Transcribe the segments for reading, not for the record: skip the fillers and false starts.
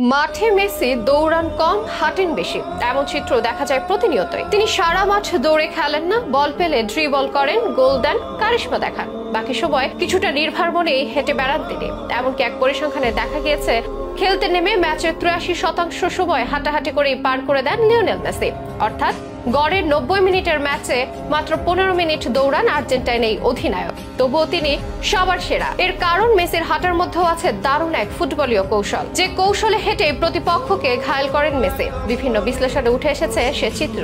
মাঠে মেসি দৌড়ান কম, হাঁটেন বেশি, এমন চিত্র দেখা যায় প্রতিনিয়তই। তিনি সারা মাঠ দৌড়ে খেলেন না, বল পেলে ড্রিবল করেন, গোল দেন, কারিশমা দেখান। বাকি সময় কিছুটা নির্ভর মনেই হেঁটে বেড়ান তিনি। এমনকি এক পরিসংখ্যানে দেখা গিয়েছে, খেলতে নেমে ম্যাচের 83% সময় হাঁটাহাঁটি করেই পার করে দেন লিওনেল মেসি। অর্থাৎ গড়ে 90 মিনিটের ম্যাচে মাত্র 15 মিনিট দৌড়ান আর্জেন্টাইন এই অধিনায়ক। তবুও তিনি সবার সেরা। এর কারণ মেসির হাঁটার মধ্যেও আছে দারুণ এক ফুটবলীয় কৌশল, যে কৌশলে হেঁটে প্রতিপক্ষকে ঘায়েল করেন মেসি। বিভিন্ন বিশ্লেষণে উঠে এসেছে সে চিত্র।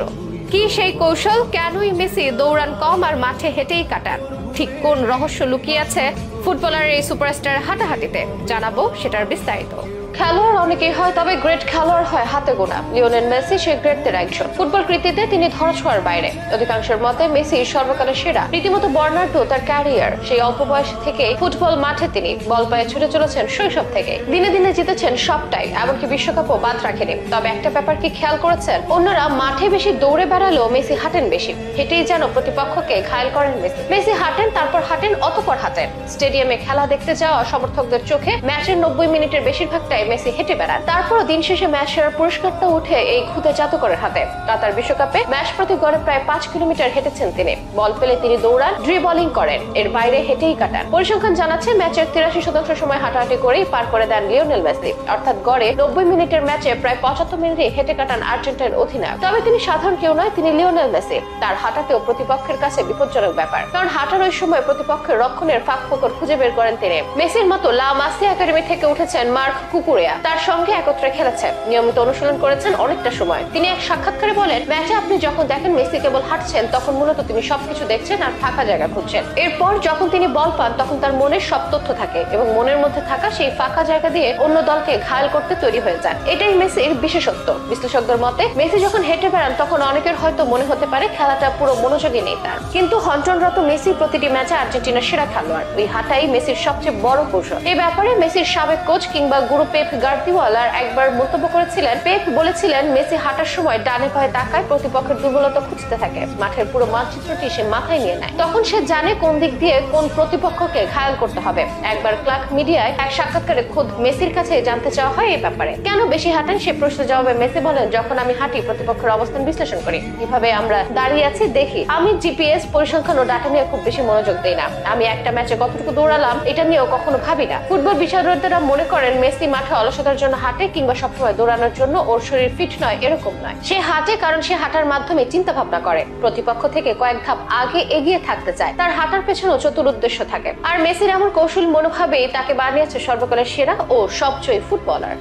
কি সেই কৌশল? কেনই মেসি দৌড়ান কম আর মাঠে হেঁটেই কাটান? ঠিক কোন রহস্য লুকিয়ে আছে ফুটবলারের এই সুপারস্টার হাঁটাহাঁটিতে? জানাবো সেটার বিস্তারিত। খেলোয়াড় অনেকেই হয়, তবে গ্রেট খেলোয়াড় হয় হাতে গোনা। লিওনেল মেসি সেই গ্রেটদের একজন। ফুটবল কৃতিতে তিনি ধরাছোঁয়ার বাইরে। অধিকাংশের মতে মেসি সর্বকালের সেরা। রীতিমতো বর্ণাঢ্য তার ক্যারিয়ার। সেই অল্প বয়স থেকে ফুটবল মাঠে তিনি বল পায়ে ছুটে চলেছেন শৈশব থেকে। দিনে দিনে জিতেছেন সবটাই, এমনকি বিশ্বকাপও বাদ রাখেনি। তবে একটা ব্যাপার কি খেয়াল করেছেন? অন্যরা মাঠে বেশি দৌড়ে বেড়ালেও মেসি হাঁটেন বেশি। হেঁটেই যেন প্রতিপক্ষকে ঘায়েল করেন মেসি। মেসি হাঁটেন, তারপর হাঁটেন, অতঃপর হাঁটেন। স্টেডিয়ামে খেলা দেখতে যাওয়া সমর্থকদের চোখে ম্যাচের 90 মিনিটের বেশিরভাগটাই মেসি হেঁটে বেড়ান। তারপরও দিন শেষে ম্যাচ সেরার পুরস্কারটা উঠে এই খুদে জাদুকরের হাতে। কাতার বিশ্বকাপে ম্যাচ প্রতি গড়ে প্রায় 5 কিলোমিটার হেঁটেছেন তিনি। বল পেলে তিনি দৌড়ান, ড্রিবলিং করেন, এর বাইরে হেঁটেই কাটান। পরিসংখ্যান জানাচ্ছে ম্যাচের 83% সময় হাঁটাহাঁটি করেই পার করে দেন লিওনেল মেসি। অর্থাৎ গড়ে 90 মিনিটের ম্যাচে প্রায় 75 মিনিটে হেঁটে কাটান আর্জেন্টাইন অধিনায়ক। তবে তিনি সাধারণ কেউ নয়, তিনি লিওনেল মেসি। তার হাঁটাতেও প্রতিপক্ষের কাছে বিপজ্জনক ব্যাপার, কারণ হাঁটার ওই সময় প্রতিপক্ষের রক্ষণের ফাঁক ফোকর খুঁজে বের করেন তিনি। মেসির মতো লা মাসিয়া একাডেমি থেকে উঠেছেন মার্ক কুকুরেয়া, তার সঙ্গে একত্রে খেলেছেন, নিয়মিত অনুশীলন করেছেন অনেকটা সময়। তিনি এক সাক্ষাৎকারে বলেন, ম্যাচে আপনি যখন দেখেন মেসি কেবল হাঁটছেন, তখন মূলত তিনি সবকিছু দেখছেন আর ফাঁকা জায়গা খুঁজছেন। এরপর যখন তিনি বল পান, তখন তার মনের সব তথ্য থাকে এবং মনের মধ্যে থাকা সেই ফাঁকা জায়গা দিয়ে অন্য দলকে ঘায়েল করতে তৈরি হয়ে যান। এটাই মেসির বিশেষত্ব। বিশ্লেষকদের মতে মেসি যখন হেঁটে বেড়ান, তখন অনেকের হয়তো মনে হতে পারে খেলাটা পুরো মনোযোগী নেই তার। কিন্তু হন্টনরত মেসি প্রতিটি ম্যাচে আর্জেন্টিনার সেরা খেলোয়াড়। ওই হাঁটাই মেসির সবচেয়ে বড় কৌশল। এই ব্যাপারে মেসির সাবেক কোচ কিংবা গুরু পেপ গার্দিওলার একবার মন্তব্য করেছিলেন। পেপ বলেছিলেন, মেসি হাঁটার সময় ডানে পায়ে তাকায়, প্রতিপক্ষের দুর্বলতা খুঁজতে থাকে। মাঠের পুরো মানচিত্রটি সে মাথায় নিয়ে নেয়। তখন সে জানে কোন দিক দিয়ে কোন প্রতিপক্ষকে ঘায়েল করতে হবে। একবার ক্লার্ক মিডিয়ায় এক সাক্ষাৎকারে খোদ মেসির কাছে জানতে চাওয়া হয় এই ব্যাপারে। কেন বেশি হাঁটেন সে প্রশ্নের জবাবে মেসি বলেন, যখন আমি হাঁটি প্রতিপক্ষের অবস্থান বিশ্লেষণ করি, কিভাবে আমরা দাঁড়িয়ে আছি দেখি। আমি জিপিএস, পরিসংখ্যান ও ডাটা নিয়ে খুব বেশি মনোযোগ দেই না। আমি একটা ম্যাচে কতটুকু দৌড়ালাম এটা নিয়েও কখনো ভাবি না। ফুটবল বিশারদরা মনে করেন মেসি মাঠে অলসতার জন্য হাঁটে কিংবা সবসময় দৌড়ানোর জন্য ওর শরীর ফিট নয়, এরকম নয়। সে হাঁটে কারণ সে হাঁটার মাধ্যমে চিন্তা ভাবনা করে, প্রতিপক্ষ থেকে কয়েক ধাপ আগে এগিয়ে থাকতে চায়। তার হাঁটার পেছনেও চতুর উদ্দেশ্য থাকে। আর মেসির এমন কৌশল মনোভাবেই তাকে বানিয়েছে সর্বকালের সেরা ও সবচেয়ে ফুটবলার।